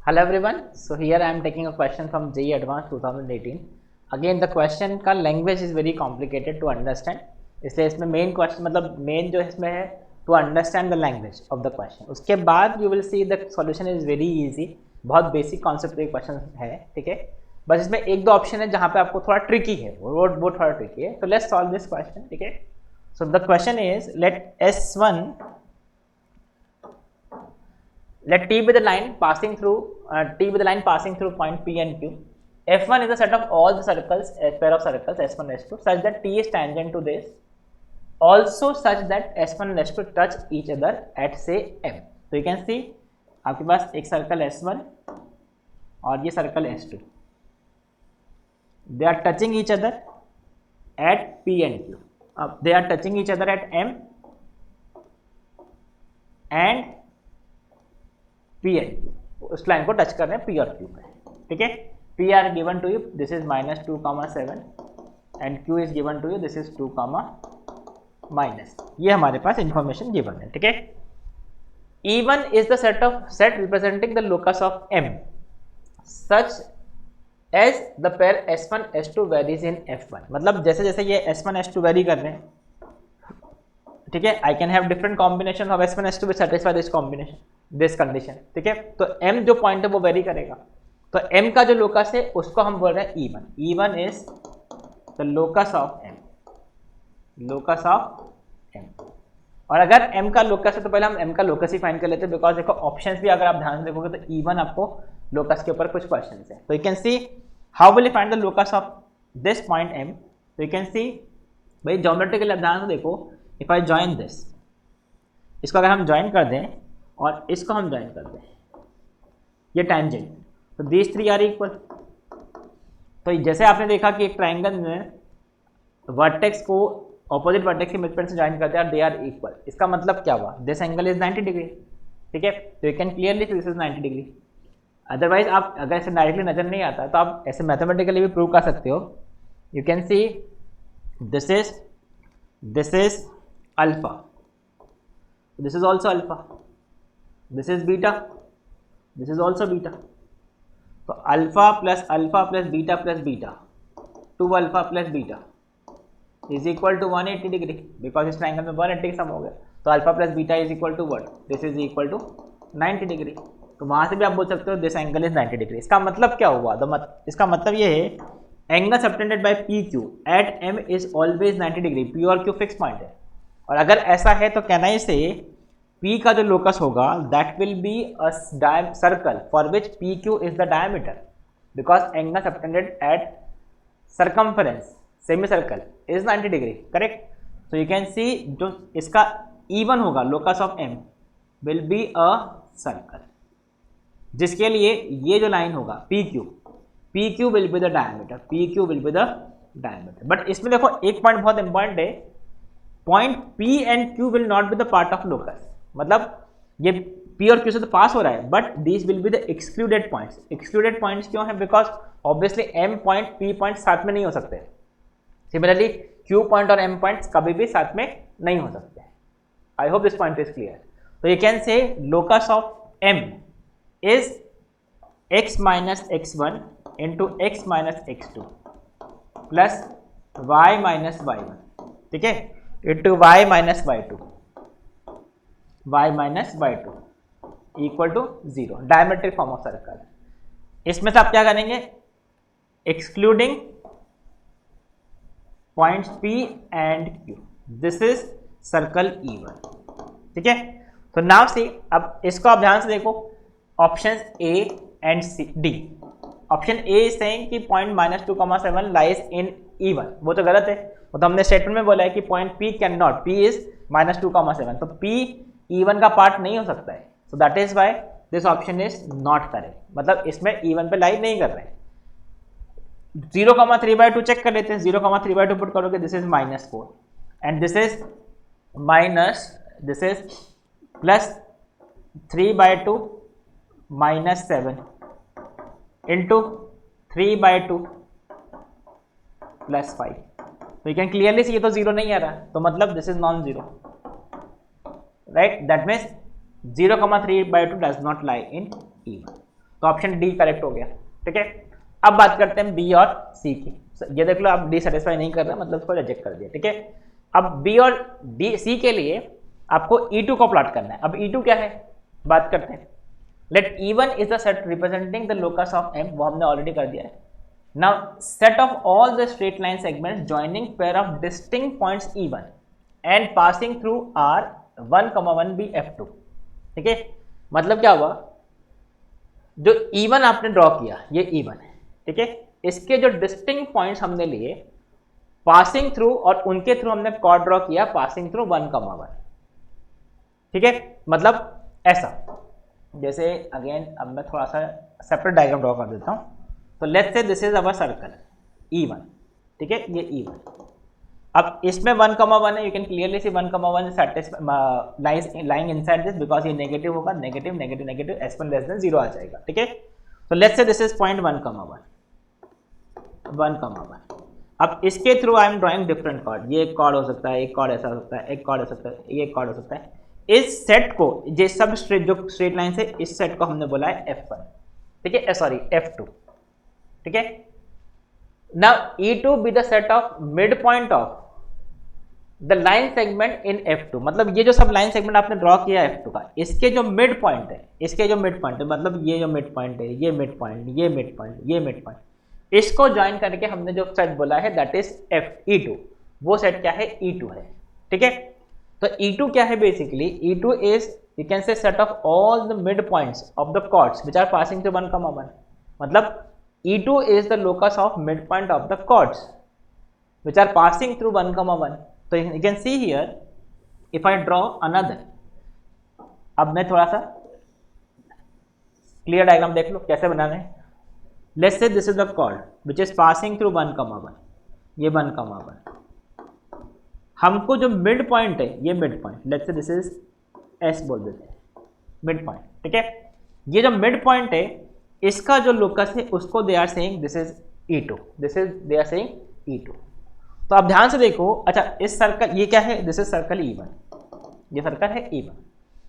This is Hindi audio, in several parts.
Hello everyone. So here I am taking a question from JEE Advanced 2018. Again the question का language is very complicated to understand. इसलिए इसमें main question मतलब main जो इसमें है to understand the language of the question. उसके बाद you will see the solution is very easy. बहुत basic concept पे question है, ठीक है. बस इसमें एक दो ऑप्शन है जहाँ पे आपको थोड़ा ट्रिकी है, वो थोड़ा ट्रिकी है. So let's solve this question, ठीक है. So the question is let S1 let T be the line passing through point P and Q. F1 is the set of all the circles, a pair of circles S1 and S2 such that T is tangent to this, also such that S1 and S2 touch each other at say M. So you can see आपके पास एक सर्कल S1 और ये circle S2, they are touching each other at P and Q. They are touching each other at M and P and Q. उस लाइन को टच कर रहे हैं P और Q पे, ठीक है. P are given to you, this is -2,7 and Q is given to you, this is 2,-. ये हमारे पास इंफॉर्मेशन गिवन है, ठीक है. E1 is the set representing the locus of M such as the pair S1 S2 varies in F1. मतलब जैसे जैसे ये S1 S2 वेरी कर रहे हैं, ठीक है, I can have different combination of S1 S2 with satisfy this combination this condition, ठीक है. तो M जो पॉइंट है वो वेरी करेगा. तो M का जो लोकस है उसको हम बोल रहे हैं E1. E1 is the locus of M, locus of M. और अगर M का लोकस है तो पहले हम M का लोकस ही फाइंड कर लेते हैं, बिकॉज देखो ऑप्शंस भी अगर आप ध्यान से देखोगे तो E1 आपको लोकस के ऊपर कुछ क्वेश्चन है. तो you can see how will you find the locus of this point M. तो यू कैन सी भाई ज्योमेट्रिकल ध्यान से देखो, इफ आई ज्वाइन दिस, इसको अगर हम ज्वाइन कर दें और इसको हम ज्वाइन कर दें, ये टैंजेंट, तो दीज थ्री आर इक्वल. तो जैसे आपने देखा कि एक ट्राइंगल में वर्टेक्स को ऑपोजिट वर्टेक्स के मिड पॉइंट से ज्वाइन करते हैं, दे आर इक्वल. इसका मतलब क्या हुआ, दिस एंगल इज 90 डिग्री, ठीक है. तो you can clearly see this is 90 degree. Otherwise आप अगर ऐसे डायरेक्टली नजर नहीं आता तो आप ऐसे मैथमेटिकली भी प्रूव कर सकते हो. You can see this is alpha, this is also alpha, this is beta, this is also beta. तो alpha plus beta plus beta, 2 alpha plus beta is equal to 180 degree, because इस ट्राइंगल में 180 सम हो गया. तो alpha plus beta is equal to what, this is equal to 90 degree. तो वहां से भी आप बोल सकते हो दिस एंगल इज 90 डिग्री. इसका मतलब क्या हुआ, इसका मतलब ये है angle subtended by P Q at M is always 90 degree. P और क्यू फिक्स पॉइंट है, और अगर ऐसा है तो कहना ही से P का जो लोकस होगा that will be a circle for which P Q is the diameter, because angle subtended at circumference semi circle is 90 degree, correct. So you can सी जो इसका E1 होगा locus of M will be a circle, जिसके लिए ये जो लाइन होगा PQ will be the diameter, PQ will be the diameter. But इसमें देखो एक पॉइंट बहुत इंपॉर्टेंट है, point P and Q will not be the part of locus. मतलब ये P और Q से तो पास हो रहा है, but these will be the excluded points. Excluded points क्यों है, because obviously M point P point साथ में नहीं हो सकते. सिमिलरली Q पॉइंट और M पॉइंट्स कभी भी साथ में नहीं हो सकते. I hope this point is clear. तो you can say locus of M is x minus x1 into x minus x2 plus y minus y1, ठीक है, into y minus y2 equal to 0. Diametric form of circle. इसमें से आप क्या करेंगे, excluding points P and Q, this is circle E1, ठीक है. तो नाउ सी, अब इसको आप ध्यान से देखो, option A and D. Option A is saying कि पॉइंट -2,7 लाइज इन E1. वो तो गलत है, वो तो हमने स्टेटमेंट में बोला है कि point P can not, P is -2,7, तो P E1 का पार्ट नहीं हो सकता है. सो that is why this option is not correct. मतलब इसमें E1 पे लाई नहीं कर रहे हैं. 0,3/2 चेक कर लेते हैं. 0,3/2 पुट करोगे, this is -4 and this is plus 3/2 -7 into 3/2 plus 5. तो यू कैन क्लियरली सी ये तो 0 नहीं आ रहा, तो मतलब this is non zero, right. That means 0,3/2 does not lie in E1. तो ऑप्शन डी करेक्ट हो गया। ठीक है, अब बात करते हैं बी और सी की। ये देख लो, आप डी सेटिस्फाई नहीं कर रहे, मतलब इसको रिजेक्ट कर दिया। ठीक है, अब बी और डी सी के लिए आपको E2 को प्लॉट करना है। अब E2 क्या है, बात करते हैं। Let E1 is the set representing the locus of M, वो हमने ऑलरेडी कर दिया है। Now set of all the straight line segments joining pair of distinct points E1 and passing through R1,1 be F2। ठीक है, मतलब क्या हुआ, जो E1 आपने ड्रॉ किया, ये E1 है। ठीक है, इसके जो डिस्टिंक्ट पॉइंट्स हमने लिए पासिंग थ्रू, और उनके थ्रू हमने कॉर्ड ड्रॉ किया पासिंग थ्रू 1,1। ठीक है, मतलब ऐसा, जैसे अगेन अब मैं थोड़ा सा सेपरेट डायग्राम ड्रॉ कर देता हूं। तो let's say this is our circle E1। ठीक है, ये E1, अब इसमें 1,1 है। You can clearly see 1,1 lying inside this, because ये नेगेटिव होगा, negative negative negative, S1 less than 0 आ जाएगा। ठीक है, तो let's say this is point 1,1। अब इसके through I am drawing different chord. ये एक कॉर्ड हो सकता है, एक कॉर्ड ऐसा हो सकता है, एक कॉर्ड हो सकता है, ये एक कॉर्ड हो सकता है। इस सेट को, ये सब स्ट्रेट, जो स्ट्रेट लाइन से, इस सेट को हमने बोला है F1। ठीक है, सॉरी F2। ठीक है, now E2 be the set of mid point of the line segment in F2, मतलब ये जो सब लाइन सेगमेंट आपने ड्रॉ किया F2 का, इसके जो मिड पॉइंट है, इसके जो मिड पॉइंट है, मतलब ये जो मिड पॉइंट है, ये मिड पॉइंट, ये मिड पॉइंट, ये मिड पॉइंट, इसको ज्वाइन करके हमने जो सेट बोला है दैट इज E2। वो सेट क्या है, E2 है। ठीक है, तो E2 क्या है, basically E2 is, you can say set of all the mid points of the chords which are passing through 1,1, मतलब E2 is the locus of midpoint of the chords which are passing through 1,1. So you can see here, if I draw another, अब मैं थोड़ा सा क्लियर डायग्राम देख लो कैसे बनाना है। Let's say this is the chord which is passing through 1,1, ये 1,1। हमको जो मिड पॉइंट है, ये mid point, let's say this is S बोल देते हैं, मिड पॉइंट। ठीक है, ये जो मिड पॉइंट है, इसका जो लोकस है उसको they are saying this is E2, this is they are saying E2। तो आप ध्यान से देखो, अच्छा इस सर्कल, ये क्या है, दिस इज सर्कल E1, ये सर्कल है E1।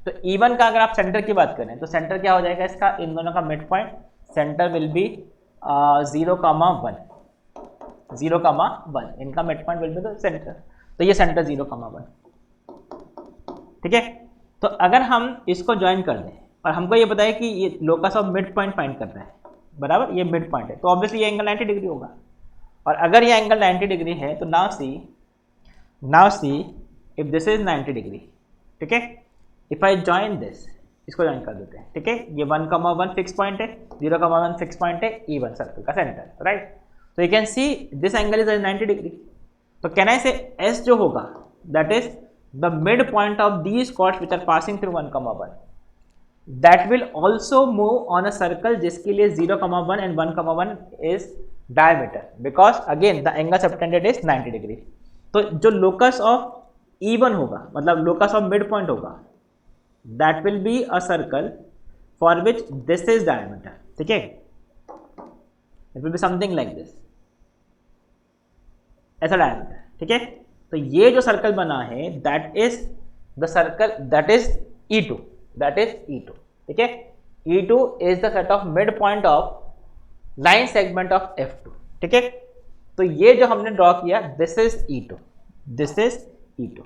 तो E1 का अगर आप सेंटर की बात करें तो सेंटर क्या हो जाएगा इसका, इन दोनों का mid point, centre will be 0,1, 0,1, इनका mid point will be the centre, तो ये सेंटर 0,1। ठीक है, तो अगर हम इसको ज्वाइन कर दें और हमको ये पता है कि ये locus of mid point find करना है, बराबर, ये मिड पॉइंट है, तो ऑब्वियसली ये एंगल 90 डिग्री होगा। और अगर ये एंगल 90 डिग्री है तो now see if this is 90 degree. ठीक है, इफ आई जॉइन दिस, इसको ज्वाइन कर देते हैं। ठीक है, ये 1,1 फिक्स पॉइंट है, 0,1 फिक्स पॉइंट है, E1 सर्कल का सेंटर, राइट। तो you can see this angle is 90 degree. तो कैन आई से S जो होगा that is the mid point of these chords which are passing through 1,1, that will also move on a circle जिसके लिए 0,1 and 1,1 is diameter, because again the angle subtended is 90 degree। तो जो locus of E1 होगा, मतलब locus of midpoint होगा, that will be a circle for which this is diameter। ठीक है, it will be something like this, ऐसा diameter। ठीक है, तो ये जो सर्कल बना है that is the circle that is E2, that is E2। ठीक है, E2 is the set of midpoint of line segment of F2। ठीक है, तो ये जो हमने ड्रॉ किया this is E2, this is E2।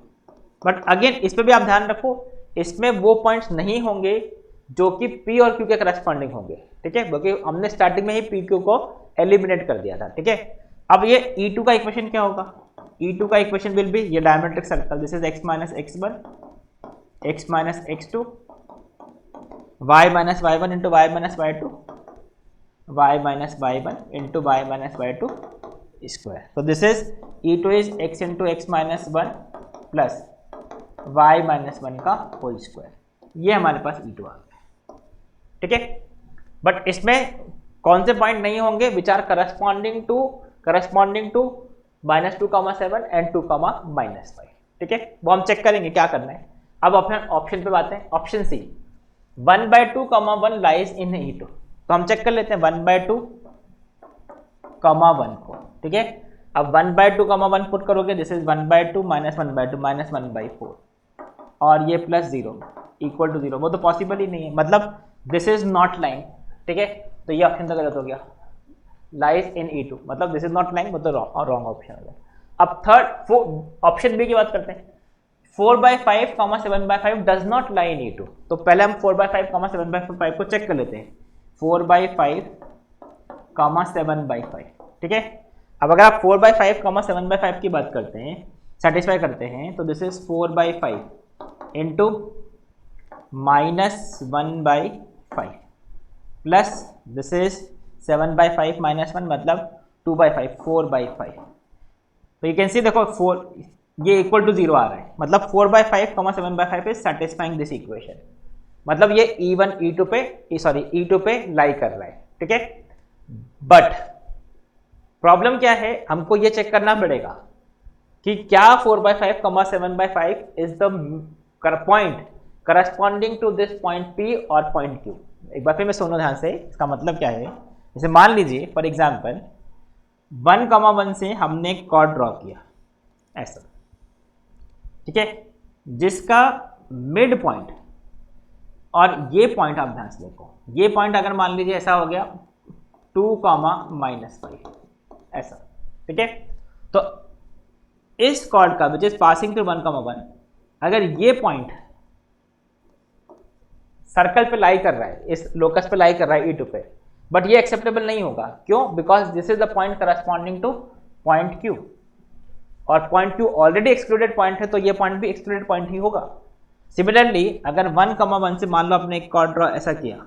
But again इस पे भी आप ध्यान रखो, इसमें वो पॉइंट्स नहीं होंगे जो कि P और Q के करस्पॉन्डिंग होंगे। ठीक है, क्योंकि हमने स्टार्टिंग में ही PQ को एलिमिनेट कर दिया था। ठीक है, अब ये E2 का इक्वेशन क्या होगा, E2 का इक्वेशन विल बी ये diametric circle, this is x minus x1, x minus x2, y minus y1 into y minus y2, y minus y1 into y minus y2 square. तो this is E2 is x into x minus 1 plus y minus 1 का होल स्क्वायर। ये हमारे पास E2 आ गया। ठीक है, बट इसमें कौन से पॉइंट नहीं होंगे, which are corresponding to -2,7 and 2,-5। ठीक है, वो हम चेक करेंगे क्या करना है। अब अपने ऑप्शन पे बात है, option C 1/2,1 lies in E2। तो हम चेक कर लेते हैं 1/2, 1 को। ठीक है, अब 1/2, 1 पुट करोगे, दिस इज 1/2 माइनस 1/2 माइनस 1/4 और ये प्लस 0 इक्वल टू 0। वो तो पॉसिबल ही नहीं है, मतलब दिस इज नॉट लाइन। ठीक है, तो ये ऑप्शन तो गलत हो गया, लाइज इन E2, मतलब दिस इज नॉट लाइंग, मतलब रॉन्ग ऑप्शन हो गया। अब थर्ड ऑप्शन बी की बात करते हैं, 4/5, 7/5 does not lie in E2। तो पहले हम 4/5, 7/5 को चेक कर लेते हैं, 4/5, 7/5, ठीक है। अब अगर आप 4/5, 7/5 की बात करते हैं, सेटिस्फाई करते हैं, तो this is 4/5 into -1/5 plus this is 7/5 -1 मतलब 2/5, 4/5। तो यू कैन सी, देखो 4 ये इक्वल टू 0 आ रहा है, मतलब 4/5, 7/5 इज सेटिस्फाइंग दिस इक्वेशन, मतलब ये E1 E2 पे E2 पे लाई कर रहा है, ठीक है। बट प्रॉब्लम क्या है, हमको ये चेक करना पड़ेगा कि क्या 4/5, 7/5 is the point corresponding to this point P और पॉइंट Q। एक बार फिर मैं सुनो ध्यान से, इसका मतलब क्या है, जैसे मान लीजिए फॉर एग्जाम्पल 1,1 से हमने एक कॉर्ड ड्रॉ किया ऐसा, ठीक है, जिसका मिड पॉइंट और ये पॉइंट आप ध्यान से देखो, ये पॉइंट अगर मान लीजिए ऐसा हो गया 2, -5 ऐसा, ठीक है। तो इस कॉर्ड का विच इज पासिंग थ्रू 1,1, अगर ये पॉइंट सर्कल पे लाई कर रहा है, इस लोकस पे लाई कर रहा है E2 पे, बट ये एक्सेप्टेबल नहीं होगा, क्यों? Because this is the point corresponding to point Q, और point Q already excluded point है, तो ये पॉइंट भी एक्सक्लूडेड पॉइंट ही होगा। सिमिलरली अगर 1,1 से मान लो आपने एक कॉर्ड ड्रॉ ऐसा किया,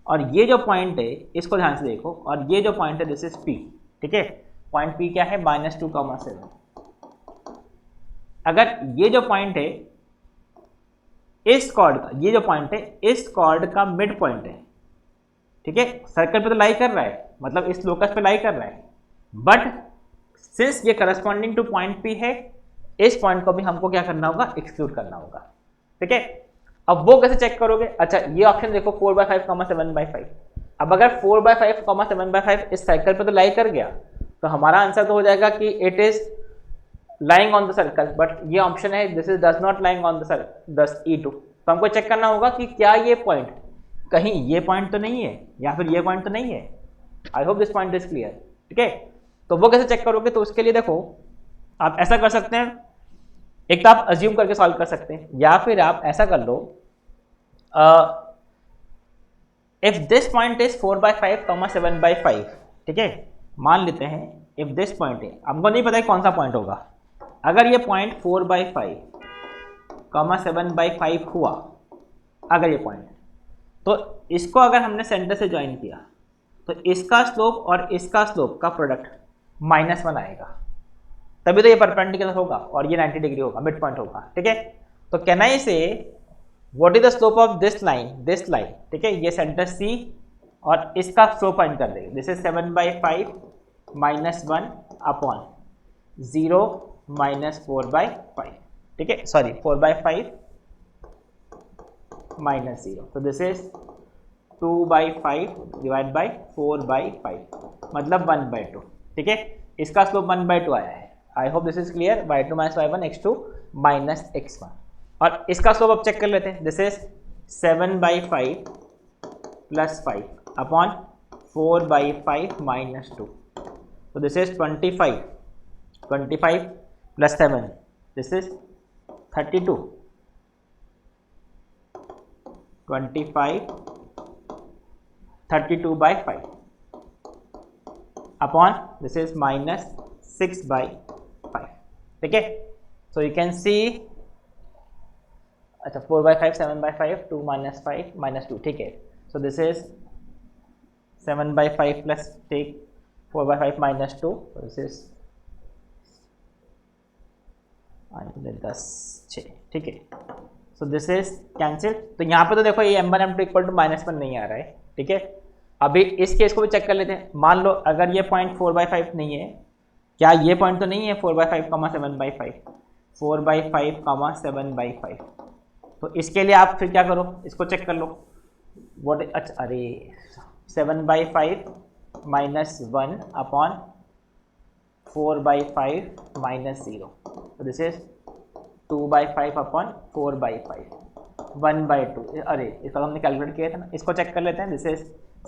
और ये जो पॉइंट है इसको ध्यान से देखो, और ये जो पॉइंट है दिस इज P, ठीक है, पॉइंट P क्या है, -2, 7। अगर ये जो पॉइंट है इस कॉर्ड का, ये जो पॉइंट है इस कॉर्ड का मिड पॉइंट है, ठीक है, सर्कल पे तो लाई कर रहा है, मतलब इस लोकस पे लाई कर रहा है, बट सिंस ये करस्पॉन्डिंग टू पॉइंट P है, इस पॉइंट को भी हमको क्या करना होगा, एक्सक्लूड करना होगा, ठीक है। अब वो कैसे चेक करोगे, अच्छा ये ऑप्शन देखो 4/5, 7/5। अब अगर 4/5, 7/5 इस सर्कल पे तो लाई कर गया, तो हमारा आंसर तो हो जाएगा कि it is lying on the circle, but ये ऑप्शन है this is does not lying on the E2। तो हमको चेक करना होगा कि क्या ये पॉइंट कहीं ये पॉइंट तो नहीं है, या फिर ये पॉइंट तो नहीं है। आई hope this point is clear, ठीक है। तो वो कैसे चेक करोगे, तो उसके लिए देखो आप ऐसा कर सकते हैं, एक तो आप अज्यूम करके सॉल्व कर सकते हैं, या फिर आप ऐसा कर लो, इफ दिस पॉइंट इज 4/5, 7/5, ठीक है, मान लेते हैं इफ दिस पॉइंट है, हमको नहीं पता कौन सा पॉइंट होगा, अगर ये पॉइंट 4/5, 7/5 हुआ, अगर ये पॉइंट, तो इसको अगर हमने सेंटर से ज्वाइन किया, तो इसका स्लोप और इसका स्लोप का प्रोडक्ट -1 आएगा, तभी तो ये परपेंडिकुलर होगा और ये 90 डिग्री होगा, मिड पॉइंट होगा, ठीक है। तो कैन आई से what is the slope of this line, ठीक है, ये सेंटर C और इसका स्लोप फाइंड कर देंगे, दिस इज 7/5 -1 अपॉन 0 -4/5, ठीक है, सॉरी 4/5 -0, तो दिस इज 2/5 डिवाइड बाई 4/5, मतलब 1/2, ठीक है। इसका स्लोप 1/2 आया है। आई hope this is clear, y2 - y1 x2 - x1, और इसका स्लोप अब चेक कर लेते हैं, दिस इज 7/5 + 5 अपॉन 4/5 -2, तो this is 25 + 7, this is 32, 25 32/5 upon this is -6/5, ठीक है। सो यू कैन सी, अच्छा 4/5, 7/5, 2 - 5 -2, ठीक है। So this is 7/5 plus take 4/5 -2, this is 10, 6, ठीक है। सो दिस इज कैंसिल, तो यहाँ पे तो देखो ये m1 m2 = -1 नहीं आ रहा है, ठीक है। अभी इस केस को भी चेक कर लेते हैं, मान लो अगर ये पॉइंट 4/5 नहीं है, क्या ये पॉइंट तो नहीं है 4/5, 7/5, 4/5, 7/5, तो इसके लिए आप फिर क्या करो, इसको चेक कर लो, व्हाट, अच्छा अरे 7/5 -1 अपॉन 4/5 -0, तो दिस इज 2/5 अपॉन 4/5, 1/2, अरे इसका हमने कैलकुलेट किया था ना, इसको चेक कर लेते हैं। This is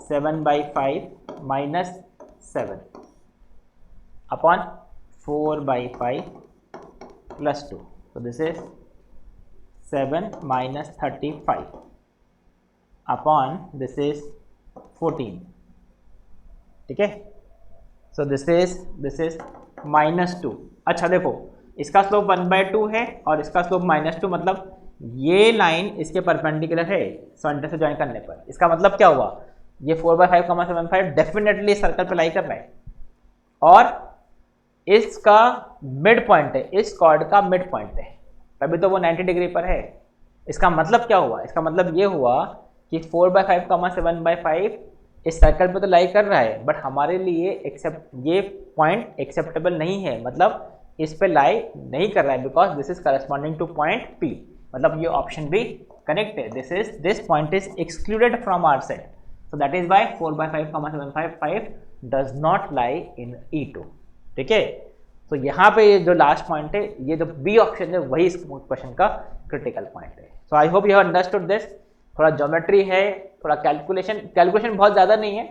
7/5 minus 7 upon 4/5 plus 2, तो this is 7 minus 35 upon this is 14, ठीक है। So this is -2। अच्छा देखो, इसका स्लोप 1/2 है और इसका स्लोप -2, मतलब ये लाइन इसके परपेंडिकुलर है सेंटर से ज्वाइन करने पर। इसका मतलब क्या हुआ, ये 4/5, डेफिनेटली सर्कल पे लाई कर रहा है और इसका मिड पॉइंट है, इस कॉर्ड का मिड पॉइंट है, तभी तो वो 90 डिग्री पर है। इसका मतलब क्या हुआ, इसका मतलब ये हुआ कि 4/5, 7/5 इस सर्कल पे तो लाई कर रहा है, बट हमारे लिए ये पॉइंट एक्सेप्टेबल नहीं है, मतलब इस पे लाई नहीं कर रहा है, because this is corresponding to point P, मतलब ये ऑप्शन भी कनेक्ट है। This point is excluded from our set, so that is why 4/5, 7/5 does not lie in E2, ठीक है। तो यहाँ पे ये जो लास्ट पॉइंट है, ये जो बी ऑप्शन है, वही इस क्वेश्चन का क्रिटिकल पॉइंट है। So I hope you have understood this. थोड़ा ज्योमेट्री है, थोड़ा कैलकुलेशन बहुत ज़्यादा नहीं है,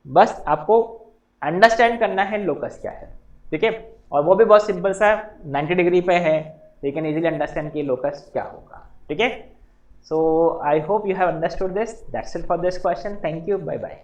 बस आपको अंडरस्टैंड करना है लोकस क्या है, ठीक है। और वो भी बहुत सिंपल सा 90 डिग्री पे है, तो यू कैन इजीली अंडरस्टैंड कि लोकस क्या होगा, ठीक है। So I hope you have understood this. That's it for this question. Thank you, bye bye.